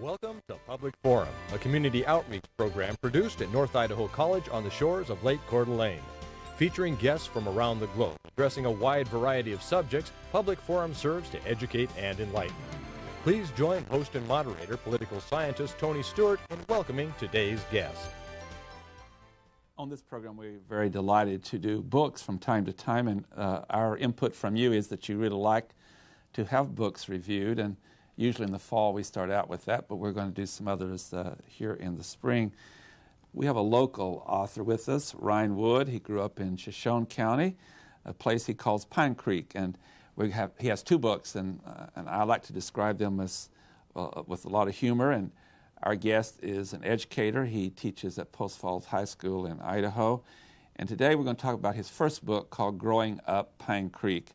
Welcome to Public Forum, a community outreach program produced at North Idaho College on the shores of Lake Coeur d'Alene. Featuring guests from around the globe, addressing a wide variety of subjects, Public Forum serves to educate and enlighten. Please join host and moderator, political scientist Tony Stewart, in welcoming today's guest. On this program, we're very delighted to do books from time to time, and our input from you is that you really like to have books reviewed, and usually in the fall we start out with that, but we're going to do some others here in the spring. We have a local author with us, Ryan Wood. He grew up in Shoshone County, a place he calls Pinecreek, and he has two books, and I like to describe them as with a lot of humor. And our guest is an educator. He teaches at Post Falls High School in Idaho, and today we're going to talk about his first book called Growing Up Pinecreek.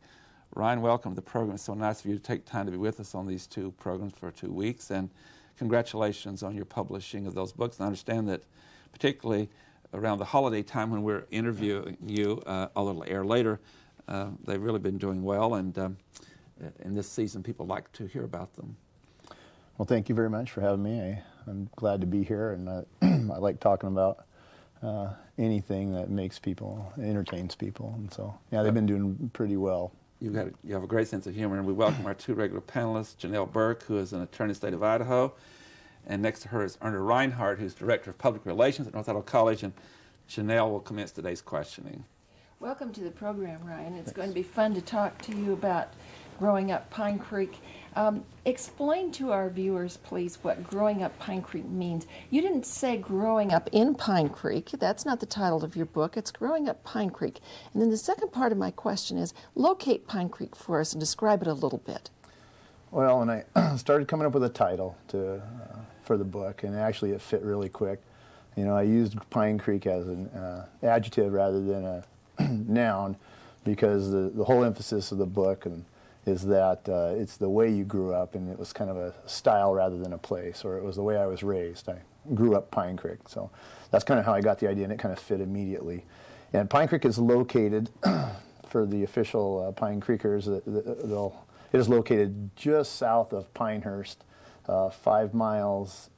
Ryan, welcome to the program. It's so nice of you to take time to be with us on these two programs for 2 weeks, and congratulations on your publishing of those books. And I understand that particularly around the holiday time when we're interviewing you, although it'll air later, they've really been doing well, and in this season people like to hear about them. Well, thank you very much for having me. I'm glad to be here, and I like talking about anything that makes people, entertains people, and so, yeah, they've been doing pretty well. You have a great sense of humor, and we welcome our two regular panelists, Janelle Burke, who is an attorney in the state of Idaho, and next to her is Erna Reinhardt, who's Director of Public Relations at North Idaho College, and Janelle will commence today's questioning. Welcome to the program, Ryan. It's going to be fun to talk to you about growing up Pinecreek. Explain to our viewers, please, what growing up Pinecreek means. You didn't say growing up in Pinecreek. That's not the title of your book. It's growing up Pinecreek. And then the second part of my question is, locate Pinecreek for us and describe it a little bit. Well, when I started coming up with a title for the book, and actually it fit really quick. You know, I used Pinecreek as an adjective rather than a noun, because the whole emphasis of the book is that it's the way you grew up, and it was kind of a style rather than a place, or it was the way I was raised. I grew up Pinecreek, so that's kind of how I got the idea, and it kind of fit immediately. And Pinecreek is located, for the official Pinecreekers, it is located just south of Pinehurst, 5 miles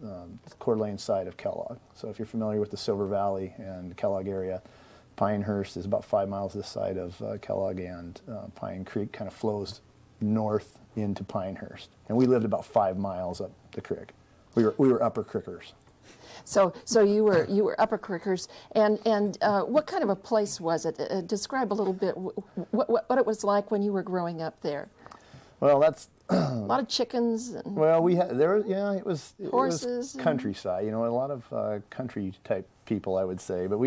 Coeur d'Alene side of Kellogg. So if you're familiar with the Silver Valley and Kellogg area, Pinehurst is about 5 miles this side of Kellogg, and Pine Creek kind of flows north into Pinehurst. And we lived about 5 miles up the creek. We were Upper Creekers. So you were Upper Creekers, and what kind of a place was it? Describe a little bit what it was like when you were growing up there. Well, that's a lot of chickens. And well, we had it was horses. It was countryside. You know, a lot of country type people, I would say. But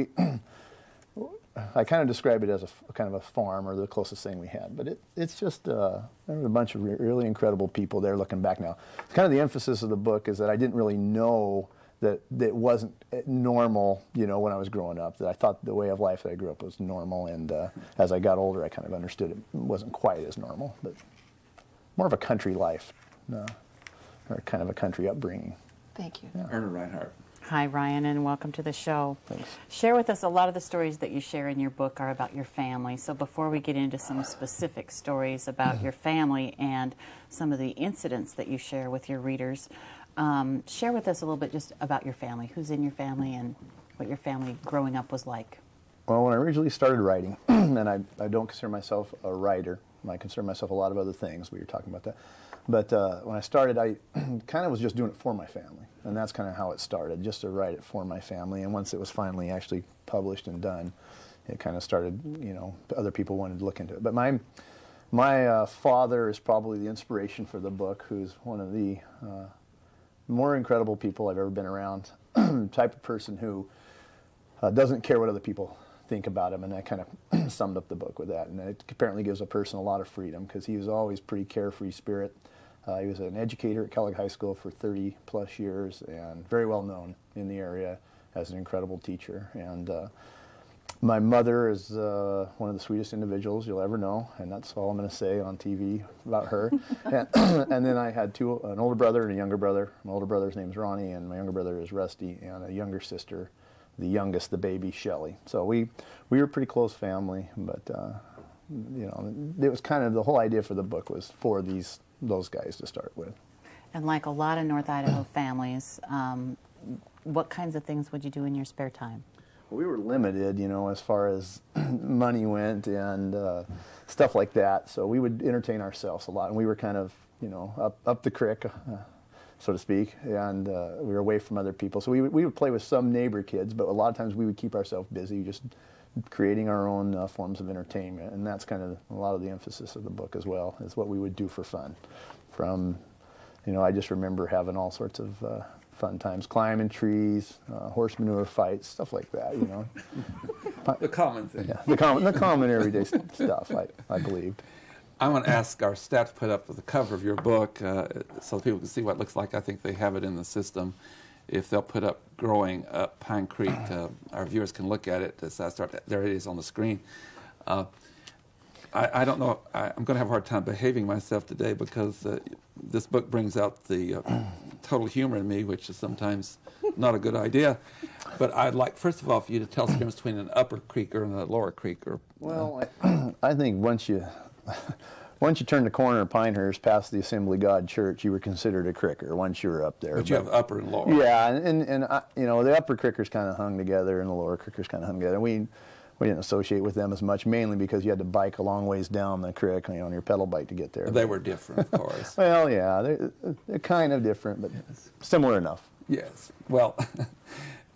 I kind of describe it as a kind of a farm, or the closest thing we had. But it's just there were a bunch of really incredible people there. Looking back now, kind of the emphasis of the book is that I didn't really know that it wasn't normal, you know, when I was growing up. That I thought the way of life that I grew up was normal, and as I got older, I kind of understood it wasn't quite as normal, but more of a country life, or kind of a country upbringing. Thank you. Yeah. Erna Reinhardt. Hi, Ryan, and welcome to the show. Thanks. Share with us, a lot of the stories that you share in your book are about your family. So before we get into some specific stories about your family and some of the incidents that you share with your readers, share with us a little bit just about your family. Who's in your family and what your family growing up was like? Well, when I originally started writing, and I don't consider myself a writer. I consider myself a lot of other things. We were talking about that. But when I started, I kind of was just doing it for my family. And that's kind of how it started, just to write it for my family. And once it was finally actually published and done, it kind of started, you know, other people wanted to look into it. But my father is probably the inspiration for the book, who's one of the more incredible people I've ever been around, type of person who doesn't care what other people think about him, and I kind of summed up the book with that. And it apparently gives a person a lot of freedom, because he was always pretty carefree spirit. He was an educator at Kellogg High School for 30 plus years, and very well known in the area as an incredible teacher. And my mother is one of the sweetest individuals you'll ever know, and that's all I'm going to say on TV about her. And then I had an older brother and a younger brother. My older brother's name is Ronnie, and my younger brother is Rusty, and a younger sister, the youngest, the baby, Shelley. So we were a pretty close family, but you know, it was kind of the whole idea for the book was for those guys to start with. And like a lot of North Idaho families, what kinds of things would you do in your spare time? We were limited, as far as money went and stuff like that. So we would entertain ourselves a lot, and we were kind of, up the creek, so to speak, and we were away from other people. So we would play with some neighbor kids, but a lot of times we would keep ourselves busy, just creating our own forms of entertainment, and that's kind of a lot of the emphasis of the book as well, is what we would do for fun. From, I just remember having all sorts of fun times, climbing trees, horse manure fights, stuff like that, The common thing. Yeah, the common everyday stuff, I believed. I want to ask our staff to put up the cover of your book so people can see what it looks like. I think they have it in the system. If they'll put up Growing Up Pinecreek, our viewers can look at it as I start. There it is on the screen. I don't know. I'm going to have a hard time behaving myself today because this book brings out the total humor in me, which is sometimes not a good idea. But I'd like, first of all, for you to tell us the difference between an upper creeker and a lower creeker. Well, I think once you turn the corner of Pinehurst past the Assembly of God Church, you were considered a cricker once you were up there. But you have upper and lower. Yeah, and the upper crickers kind of hung together, and the lower crickers kind of hung together. We didn't associate with them as much, mainly because you had to bike a long ways down the creek, on your pedal bike to get there. They were different, of course. Well, yeah, they're kind of different, but similar enough. Yes. Well,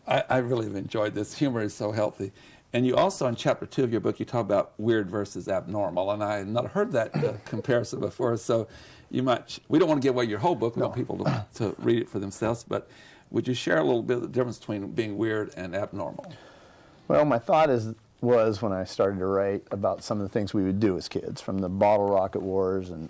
I really have enjoyed this. Humor is so healthy. And you also, in chapter 2 of your book, you talk about weird versus abnormal, and I had not heard that comparison before, so we don't want to give away your whole book. We want people to read it for themselves, but would you share a little bit of the difference between being weird and abnormal? Well, my thought was when I started to write about some of the things we would do as kids, from the bottle rocket wars and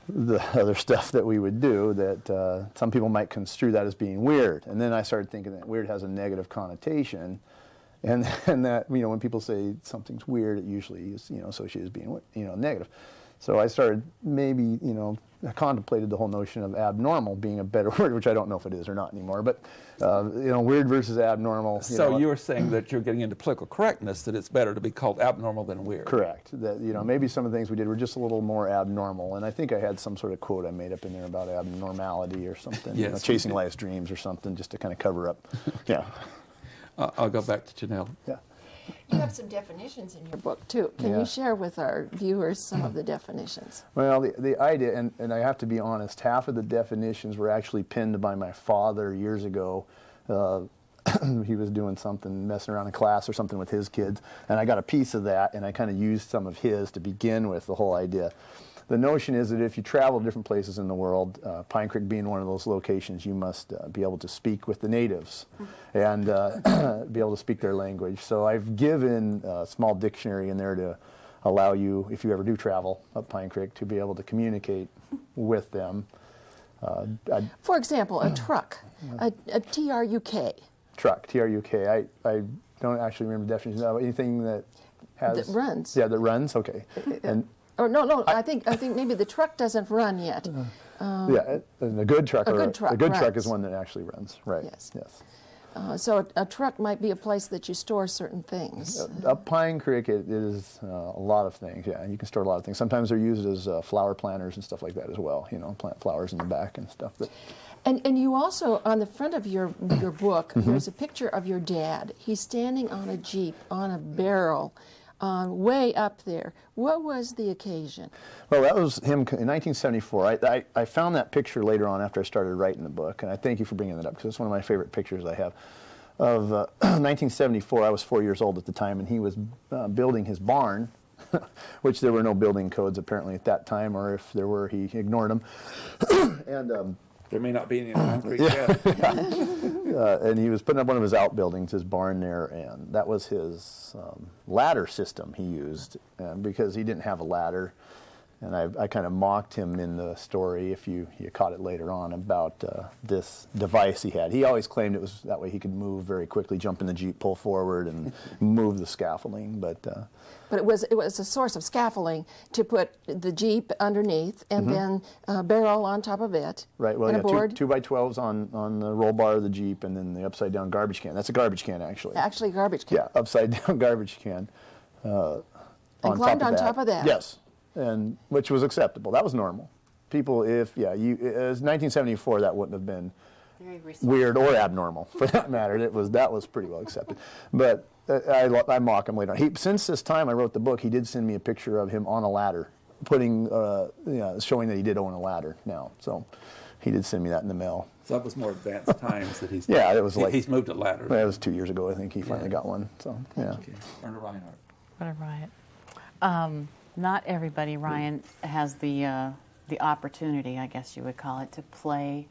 the other stuff that we would do, that some people might construe that as being weird. And then I started thinking that weird has a negative connotation, and that, when people say something's weird, it usually is, associated as being, negative. So I started I contemplated the whole notion of abnormal being a better word, which I don't know if it is or not anymore, but, weird versus abnormal. So you were saying that you're getting into political correctness, that it's better to be called abnormal than weird. Correct. That, maybe some of the things we did were just a little more abnormal, and I think I had some sort of quote I made up in there about abnormality or something, yes, chasing life's dreams or something, just to kind of cover up. Yeah. I'll go back to Janelle. Yeah. You have some definitions in your book, too. Can you share with our viewers some of the definitions? Well, the idea, and I have to be honest, half of the definitions were actually penned by my father years ago. He was doing something, messing around in class or something with his kids, and I got a piece of that, and I kind of used some of his to begin with the whole idea. The notion is that if you travel to different places in the world, Pinecreek being one of those locations, you must be able to speak with the natives and be able to speak their language. So I've given a small dictionary in there to allow you, if you ever do travel up Pinecreek, to be able to communicate with them. For example, a truck, a T-R-U-K. Truck, T-R-U-K. I don't actually remember the definition of anything that has... That runs. Yeah, that runs, okay. And no, I think maybe the truck doesn't run yet. Yeah, a good truck. A good truck. A good truck runs. is one that actually runs. Right. Yes. Yes. So a truck might be a place that you store certain things. Up Pinecreek, it is a lot of things. Yeah, you can store a lot of things. Sometimes they're used as flower planters and stuff like that as well. Plant flowers in the back and stuff. But And you also, on the front of your book, there's a picture of your dad. He's standing on a Jeep, on a barrel, way up there. What was the occasion? Well, that was him in 1974. I found that picture later on after I started writing the book, and I thank you for bringing that up because it's one of my favorite pictures I have. Of 1974, I was 4 years old at the time, and he was building his barn, which there were no building codes apparently at that time, or if there were, he ignored them. And there may not be any in Pinecreek yet. and he was putting up one of his outbuildings, his barn there, and that was his ladder system he used because he didn't have a ladder. And I kind of mocked him in the story, if you caught it later on, about this device he had. He always claimed it was that way he could move very quickly, jump in the Jeep, pull forward, and move the scaffolding. But it was a source of scaffolding to put the Jeep underneath and then a barrel on top of it. Right, well, and yeah, a board. 2x12s on the roll bar of the Jeep, and then the upside-down garbage can. That's a garbage can, actually. Actually, a garbage can. Yeah, upside-down garbage can. And climbed on top of that. Yes. And which was acceptable. That was normal. people, it was 1974, that wouldn't have been Very resourceful. weird or abnormal, for that matter. That was pretty well accepted. But I mock him later on. Since this time I wrote the book, he did send me a picture of him on a ladder, showing that he did own a ladder now. So he did send me that in the mail. So that was more advanced times that he's. Yeah, it was he's moved a ladder. That was 2 years ago, I think he finally got one. So yeah. Okay. Erna Reinhardt. What a riot. Not everybody, Ryan, has the opportunity, I guess you would call it, to play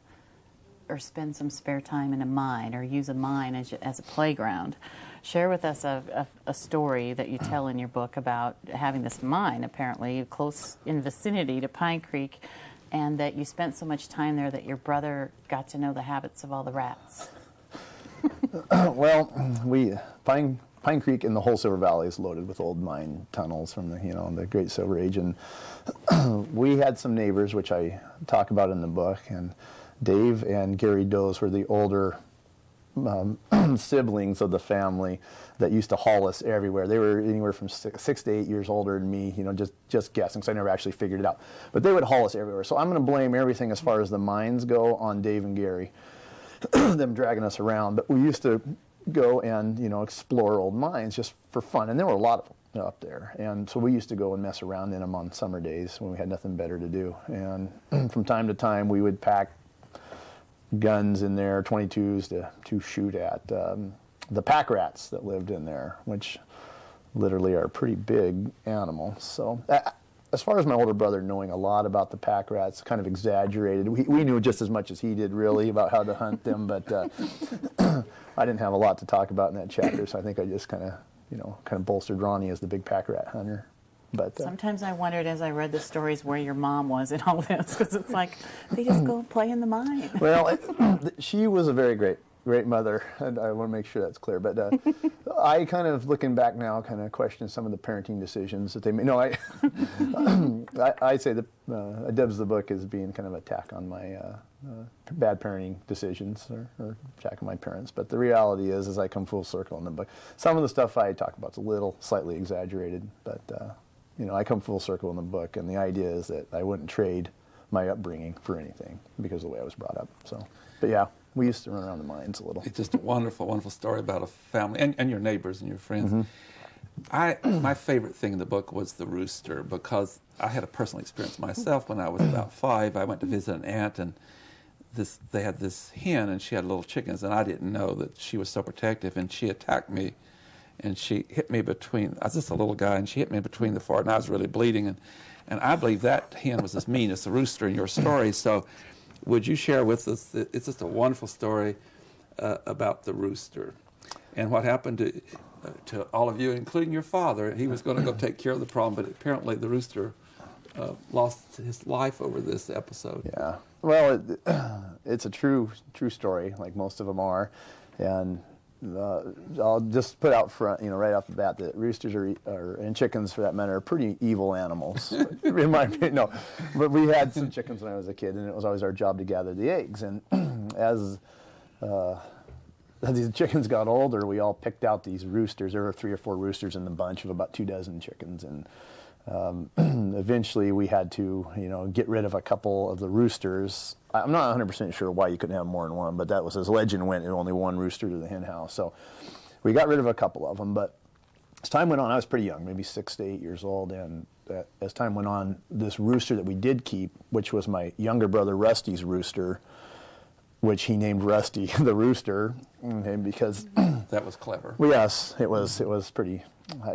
or spend some spare time in a mine or use a mine as a playground. Share with us a story that you tell in your book about having this mine, apparently, close in vicinity to Pinecreek, and that you spent so much time there that your brother got to know the habits of all the rats. Well, Pinecreek in the whole Silver Valley is loaded with old mine tunnels from the Great Silver Age, and we had some neighbors, which I talk about in the book, and Dave and Gary Does were the older siblings of the family that used to haul us everywhere. They were anywhere from 6 to 8 years older than me, just guessing, because I never actually figured it out. But they would haul us everywhere. So I'm going to blame everything as far as the mines go on Dave and Gary, them dragging us around. But we used to go and explore old mines just for fun, and there were a lot of them up there. And so we used to go and mess around in them on summer days when we had nothing better to do. And from time to time we would pack guns in there, 22s, to shoot at the pack rats that lived in there, which literally are pretty big animals. So as far as my older brother knowing a lot about the pack rats, kind of exaggerated. We knew just as much as he did, really, about how to hunt them, but I didn't have a lot to talk about in that chapter, so I think I just kind of bolstered Ronnie as the big pack rat hunter. But sometimes I wondered as I read the stories where your mom was in all this, because it's like they just go play in the mine. Well, she was a very great mother, and I want to make sure that's clear. But I kind of, looking back now, kind of question some of the parenting decisions that they made. No, I say that Deb's the book as being kind of an attack on my bad parenting decisions or attack on my parents. But the reality is I come full circle in the book. Some of the stuff I talk about is slightly exaggerated, but I come full circle in the book, and the idea is that I wouldn't trade my upbringing for anything because of the way I was brought up. So, but yeah, we used to run around the mines a little. It's just a wonderful, wonderful story about a family and your neighbors and your friends. Mm-hmm. My favorite thing in the book was the rooster, because I had a personal experience myself. When I was about 5, I went to visit an aunt, and they had this hen, and she had little chickens, and I didn't know that she was so protective, and she attacked me. And she hit me I was just a little guy, and she hit me between the forehead, and I was really bleeding. And I believe that hen was as mean as the rooster in your story. So would you share with us, it's just a wonderful story about the rooster and what happened to all of you, including your father. He was going to go take care of the problem, but apparently the rooster lost his life over this episode. Yeah. Well, it's a true story, like most of them are. And I'll just put out front, right off the bat, that roosters and chickens, for that matter, are pretty evil animals. In my opinion, no. But we had some chickens when I was a kid, and it was always our job to gather the eggs. And as these chickens got older, we all picked out these roosters. There were 3 or 4 roosters in the bunch of about 24 chickens, and eventually we had to, get rid of a couple of the roosters. I'm not 100% sure why you couldn't have more than one, but that was, as legend went, only one rooster to the hen house. So we got rid of a couple of them, but as time went on, I was pretty young, maybe 6 to 8 years old, and as time went on, this rooster that we did keep, which was my younger brother Rusty's rooster, which he named Rusty the Rooster, because that was clever. Well, yes, it was pretty.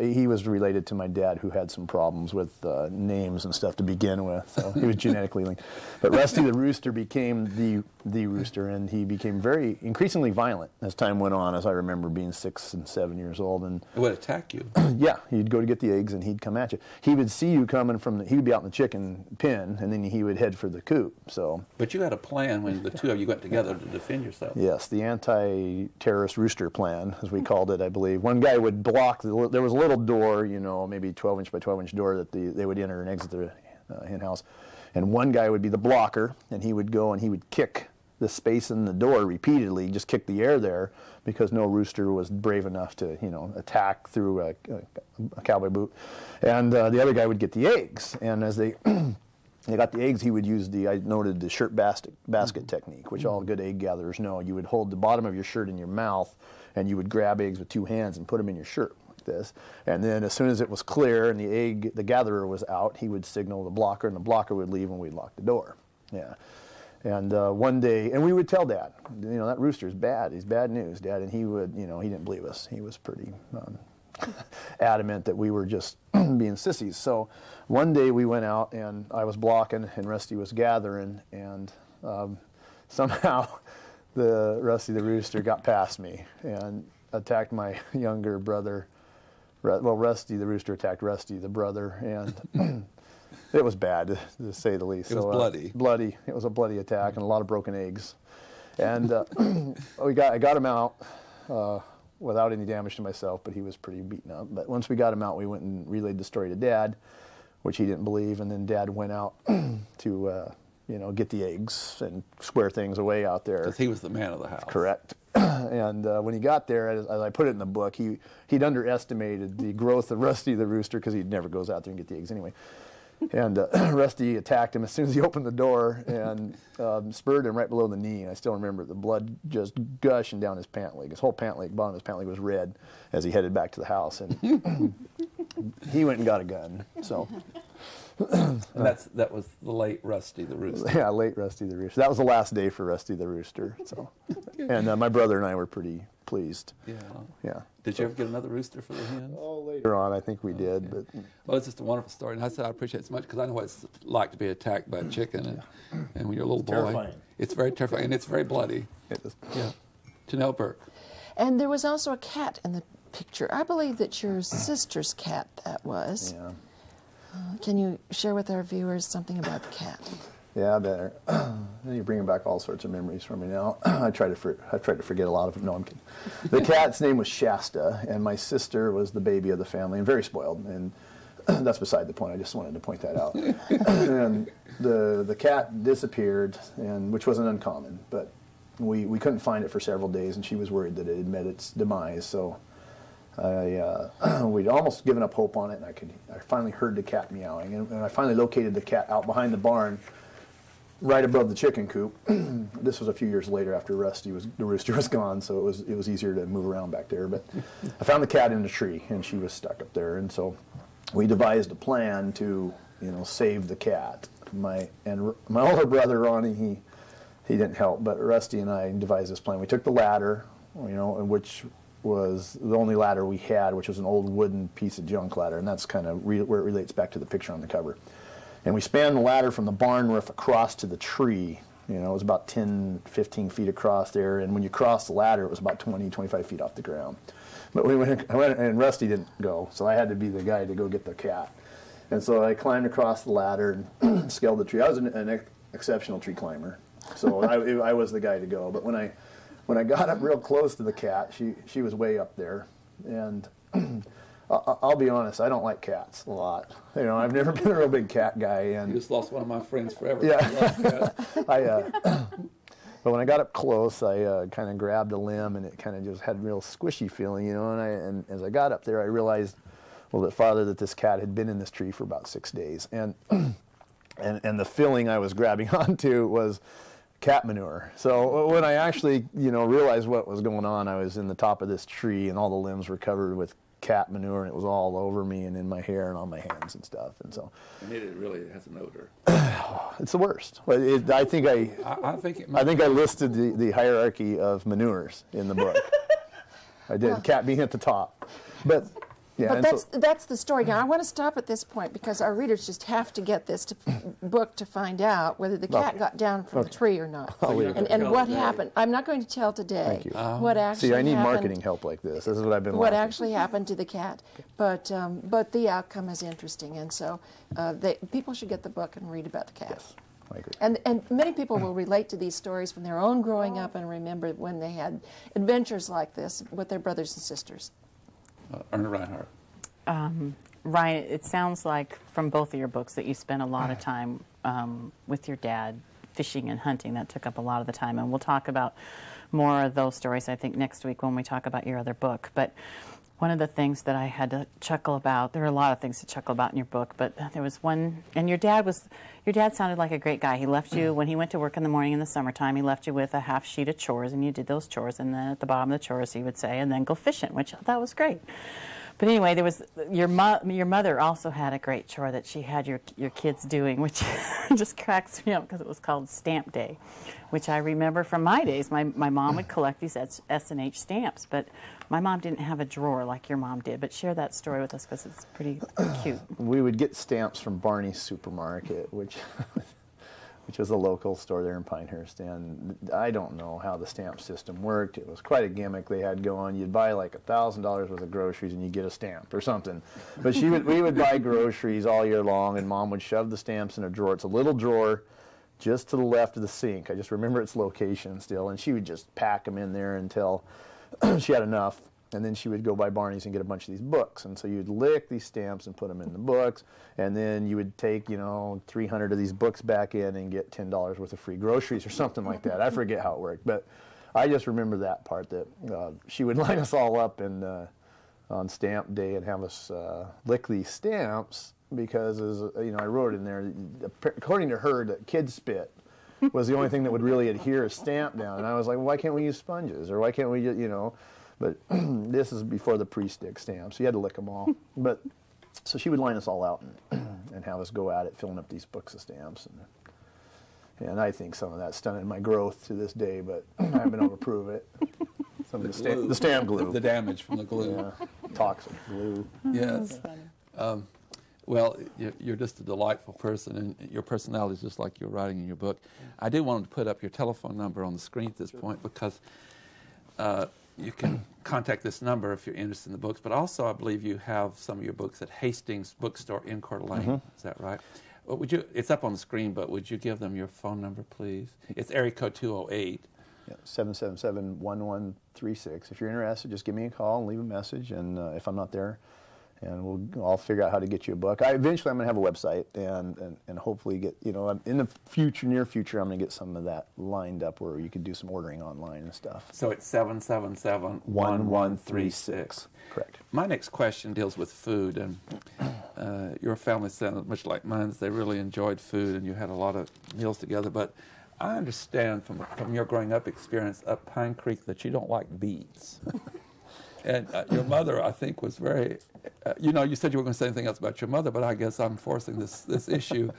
He was related to my dad, who had some problems with names and stuff to begin with, so he was genetically linked. But Rusty the Rooster became the rooster, and he became increasingly violent as time went on, as I remember being 6 and 7 years old. And it would attack you. Yeah, he'd go to get the eggs, and he'd come at you. He would see you coming he would be out in the chicken pen, and then he would head for the coop. So. But you had a plan when the two of you went together to defend yourself. Yes, the anti-terrorist rooster plan, as we called it, I believe. One guy would block there was a little door, maybe 12-inch by 12-inch door that they would enter and exit the hen house. And one guy would be the blocker, and he would go and he would kick the space in the door repeatedly, just kick the air there, because no rooster was brave enough to, attack through a cowboy boot. And the other guy would get the eggs. And as they They got the eggs, he would use I noted the shirt basket technique, which all good egg gatherers know. You would hold the bottom of your shirt in your mouth, and you would grab eggs with 2 hands and put them in your shirt like this. And then as soon as it was clear and the gatherer was out, he would signal the blocker, and the blocker would leave, and we'd lock the door. Yeah. And one day, and we would tell Dad, that rooster's bad. He's bad news, Dad. And he would, he didn't believe us. He was pretty adamant that we were just being sissies. So one day we went out, and I was blocking, and Rusty was gathering, and somehow Rusty the rooster got past me and attacked my younger brother. Well, Rusty the rooster attacked Rusty the brother, and it was bad, to say the least. It was bloody. Bloody. It was a bloody attack and a lot of broken eggs. And I got him out without any damage to myself, but he was pretty beaten up. But once we got him out, we went and relayed the story to Dad, which he didn't believe. And then Dad went out to, get the eggs and square things away out there. Because he was the man of the house. Correct. And when he got there, as I put it in the book, he'd underestimated the growth of Rusty the rooster, because he never goes out there and get the eggs anyway. And Rusty attacked him as soon as he opened the door, and spurred him right below the knee. And I still remember the blood just gushing down his pant leg. His whole pant leg, bottom of his pant leg was red as he headed back to the house. And he went and got a gun. So And that was the late Rusty the rooster. yeah, late Rusty the rooster. That was the last day for Rusty the rooster. So, and my brother and I were pretty pleased. Yeah. Yeah. Did you ever get another rooster for the hens? Oh, later on, I think we did, but Well, it's just a wonderful story, and I said I appreciate it so much because I know what it's like to be attacked by a chicken, and when you're a little boy, terrifying. it's very terrifying, and it's very bloody. it is. Yeah. Janelle Burke. And there was also a cat in the picture. I believe that your sister's cat that was. Yeah. Can you share with our viewers something about the cat? Yeah, better. You're bringing back all sorts of memories for me now. I try to forget a lot of them. No, I'm kidding. The cat's name was Shasta, and my sister was the baby of the family, and very spoiled. And that's beside the point. I just wanted to point that out. And the cat disappeared, and which wasn't uncommon, but we couldn't find it for several days, and she was worried that it had met its demise. So we'd almost given up hope on it, and I finally heard the cat meowing, and I finally located the cat out behind the barn, right above the chicken coop. This was a few years later after the rooster was gone, so it was easier to move around back there. But I found the cat in a tree, and she was stuck up there, and so we devised a plan to save the cat. My older brother Ronnie, he didn't help, but Rusty and I devised this plan. We took the ladder, which was the only ladder we had, which was an old wooden piece of junk ladder, and that's kind of where it relates back to the picture on the cover. And we spanned the ladder from the barn roof across to the tree. It was about 10, 15 feet across there, and when you crossed the ladder, it was about 20, 25 feet off the ground. But I went, and Rusty didn't go, so I had to be the guy to go get the cat. And so I climbed across the ladder and scaled the tree. I was an exceptional tree climber, so I was the guy to go. But when I got up real close to the cat, she was way up there, and I'll be honest, I don't like cats a lot. I've never been a real big cat guy, and You just lost one of my friends forever. yeah. But when I got up close, I kind of grabbed a limb, and it kind of just had a real squishy feeling, And as I got up there, I realized, that this cat had been in this tree for about 6 days, and the feeling I was grabbing onto was cat manure. So when I actually, realized what was going on, I was in the top of this tree, and all the limbs were covered with cat manure, and it was all over me and in my hair and on my hands and stuff. And so, And it really has an odor. it's the worst. I think I think it might I think I listed the hierarchy of manures in the book. I did, cat being at the top. But yeah, But that's the story. Now, I want to stop at this point because our readers just have to get this book to find out whether the cat got down from the tree or not. And what happened. I'm not going to tell today Thank you. what actually See, I need happened, marketing help like this. This is what I've been what lacking. actually happened to the cat. But the outcome is interesting. And so people should get the book and read about the cat. Yes, I agree. And many people will relate to these stories from their own growing up and remember when they had adventures like this with their brothers and sisters. Erna Reinhardt. Ryan, it sounds like from both of your books that you spent a lot of time with your dad fishing and hunting. That took up a lot of the time, and we'll talk about more of those stories, I think, next week when we talk about your other book. But One of the things that I had to chuckle about, there are a lot of things to chuckle about in your book, but there was one, and your dad sounded like a great guy. He left you, when he went to work in the morning in the summertime, he left you with a half sheet of chores, and you did those chores, and then at the bottom of the chores he would say, and then go fishing, which I thought was great. But anyway, there was your mother also had a great chore that she had your kids doing, which just cracks me up because it was called Stamp Day, which I remember from my days. My mom would collect these S&H stamps, but my mom didn't have a drawer like your mom did. But share that story with us because it's pretty cute. We would get stamps from Barney's Supermarket, which was a local store there in Pinehurst, and I don't know how the stamp system worked. It was quite a gimmick they had going. You'd buy like $1,000 worth of groceries and you'd get a stamp or something. But we would buy groceries all year long, and Mom would shove the stamps in a drawer. It's a little drawer just to the left of the sink. I just remember its location still, and she would just pack them in there until she had enough. And then she would go by Barney's and get a bunch of these books. And so you'd lick these stamps and put them in the books. And then you would take, 300 of these books back in and get $10 worth of free groceries or something like that. I forget how it worked. But I just remember that part, that she would line us all up on Stamp Day and have us lick these stamps because, I wrote in there, according to her, that kid spit was the only thing that would really adhere a stamp down. And I was like, well, why can't we use sponges? Or why can't we just, But this is before the pre-stick stamps. You had to lick them all. But so she would line us all out and have us go at it, filling up these books of stamps. And I think some of that stunted my growth to this day, but I haven't been able to prove it. Some of the stamp glue. The damage from the glue. Yeah, toxic glue. Yes. Well, you're just a delightful person, and your personality is just like you're writing in your book. I did want to put up your telephone number on the screen at this point because you can contact this number if you're interested in the books, but also I believe you have some of your books at Hastings Bookstore in Coeur d'Alene. Mm-hmm. Is that right? Well, it's up on the screen, but would you give them your phone number, please? It's area code 208. Yeah, 777-1136. If you're interested, just give me a call and leave a message, and if I'm not there, and I'll figure out how to get you a book. Eventually I'm going to have a website and hopefully get, in the near future, I'm going to get some of that lined up where you could do some ordering online and stuff. So it's 777-1136. Correct. My next question deals with food, and your family sounded much like mine. They really enjoyed food, and you had a lot of meals together, but I understand from your growing up experience up Pinecreek that you don't like beets. And your mother, I think, was very, you said you weren't going to say anything else about your mother, but I guess I'm forcing this issue.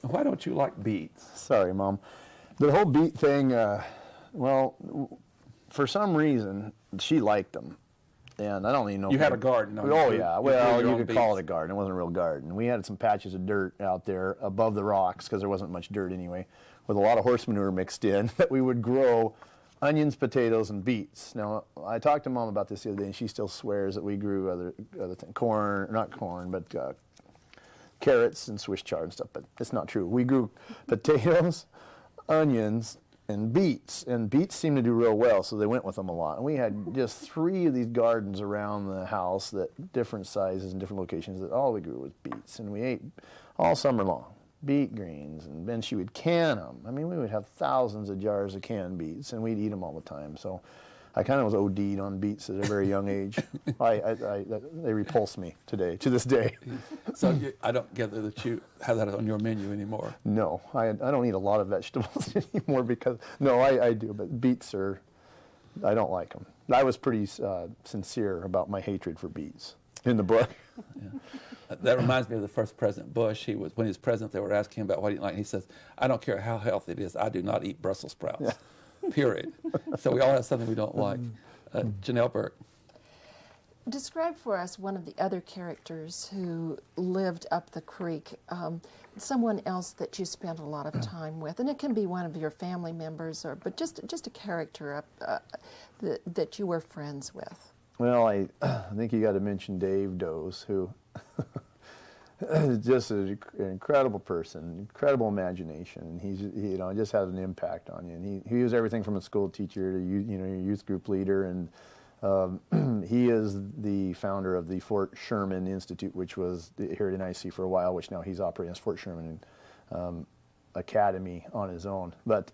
Why don't you like beets? Sorry, Mom. The whole beet thing, for some reason, she liked them. And I don't even know. You had a garden. Oh, yeah. Well, you could call it a garden. It wasn't a real garden. We had some patches of dirt out there above the rocks, because there wasn't much dirt anyway, with a lot of horse manure mixed in, that we would grow onions, potatoes, and beets. Now, I talked to Mom about this the other day, and she still swears that we grew other things, carrots and Swiss chard and stuff, but it's not true. We grew potatoes, onions, and beets seemed to do real well, so they went with them a lot. And we had just 3 of these gardens around the house, that different sizes and different locations, that all we grew was beets, and we ate all summer long. Beet greens, and then she would can them. I mean, we would have thousands of jars of canned beets, and we'd eat them all the time. So I kind of was OD'd on beets at a very young age. They repulse me to this day. So I don't gather that you have that on your menu anymore. No, I don't eat a lot of vegetables anymore because, no, I do, but beets I don't like them. I was pretty sincere about my hatred for beets in the book. Yeah. That reminds me of the first President Bush. When he was president, they were asking him about what he didn't like, and he says, I don't care how healthy it is, I do not eat Brussels sprouts, yeah. Period. So we all have something we don't like. Janelle Burke. Describe for us one of the other characters who lived up the creek, someone else that you spent a lot of time with, and it can be one of your family members, but just a character that you were friends with. Well, I think you got to mention Dave Doze, who is just an incredible person, incredible imagination, and he just has an impact on you. And he was everything from a school teacher to your youth group leader, and he is the founder of the Fort Sherman Institute, which was here at NIC for a while, which now he's operating as Fort Sherman. And academy on his own. But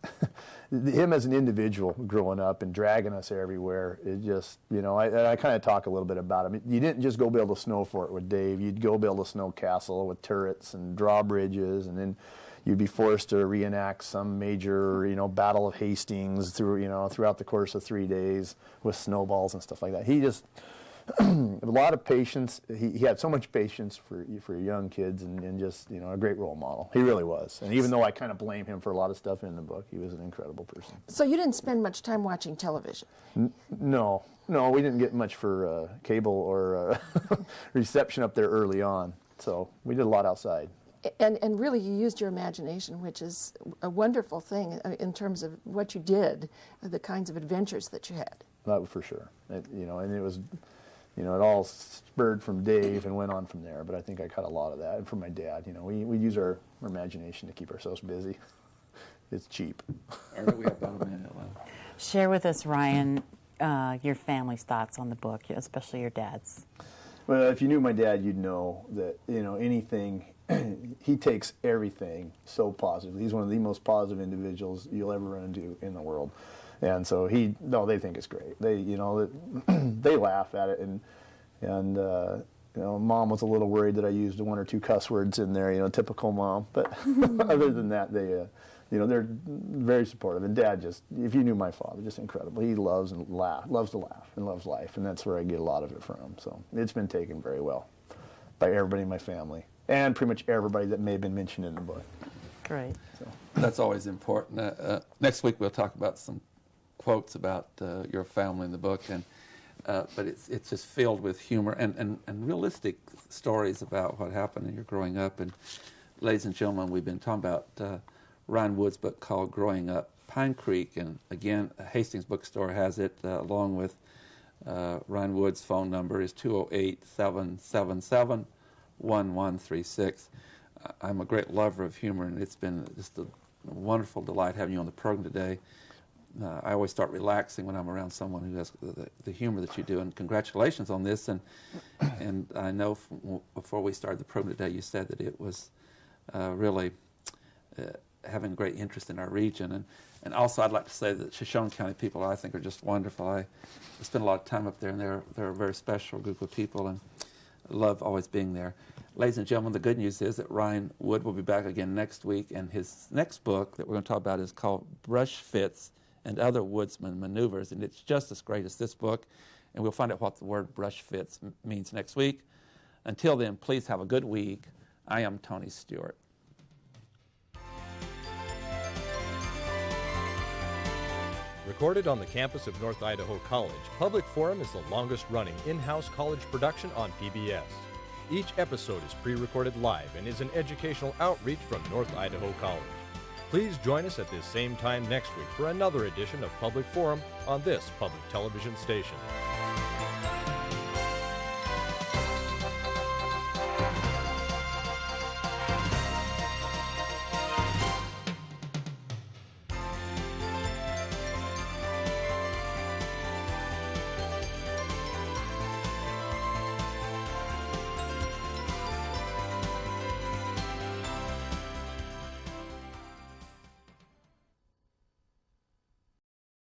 him as an individual growing up and dragging us everywhere, it just, I kind of talk a little bit about him. You didn't just go build a snow fort with Dave. You'd go build a snow castle with turrets and drawbridges, and then you'd be forced to reenact some major, Battle of Hastings throughout the course of 3 days with snowballs and stuff like that. He just, a lot of patience. He had so much patience for young kids, and just, a great role model. He really was. And even though I kind of blame him for a lot of stuff in the book, he was an incredible person. So you didn't spend much time watching television? No, we didn't get much for cable or reception up there early on. So we did a lot outside. And really, you used your imagination, which is a wonderful thing in terms of what you did, the kinds of adventures that you had. That for sure. And it was, it all spurred from Dave and went on from there. But I think I caught a lot of that. And from my dad, we use our imagination to keep ourselves busy. It's cheap. All right, we have about a minute left. Share with us, Ryan, your family's thoughts on the book, especially your dad's. Well, if you knew my dad, you'd know that, anything, he takes everything so positively. He's one of the most positive individuals you'll ever run into in the world. And so they think it's great. They, they laugh at it, and Mom was a little worried that I used one or two cuss words in there, typical mom. But other than that, they're very supportive. And Dad if you knew my father, just incredible. He loves to laugh, and loves life, and that's where I get a lot of it from. So it's been taken very well by everybody in my family, and pretty much everybody that may have been mentioned in the book. Great. So. That's always important. Next week we'll talk about some quotes about your family in the book, but it's just filled with humor and realistic stories about what happened in your growing up. And ladies and gentlemen, we've been talking about Ryan Wood's book called Growing Up Pinecreek, and again, Hastings Bookstore has it, along with Ryan Wood's phone number is 208-777-1136. I'm a great lover of humor, and it's been just a wonderful delight having you on the program today. I always start relaxing when I'm around someone who has the humor that you do, and congratulations on this. And I know before we started the program today, you said that it was really having great interest in our region. And also I'd like to say that Shoshone County people, I think, are just wonderful. I spend a lot of time up there, and they're a very special group of people, and I love always being there. Ladies and gentlemen, the good news is that Ryan Wood will be back again next week, and his next book that we're going to talk about is called Brush Fits and Other Woodsman Maneuvers, and it's just as great as this book, and we'll find out what the word brush fits means next week. Until then, please have a good week. I am Tony Stewart. Recorded on the campus of North Idaho College, Public Forum is the longest-running in-house college production on PBS. Each episode is pre-recorded live and is an educational outreach from North Idaho College. Please join us at this same time next week for another edition of Public Forum on this public television station.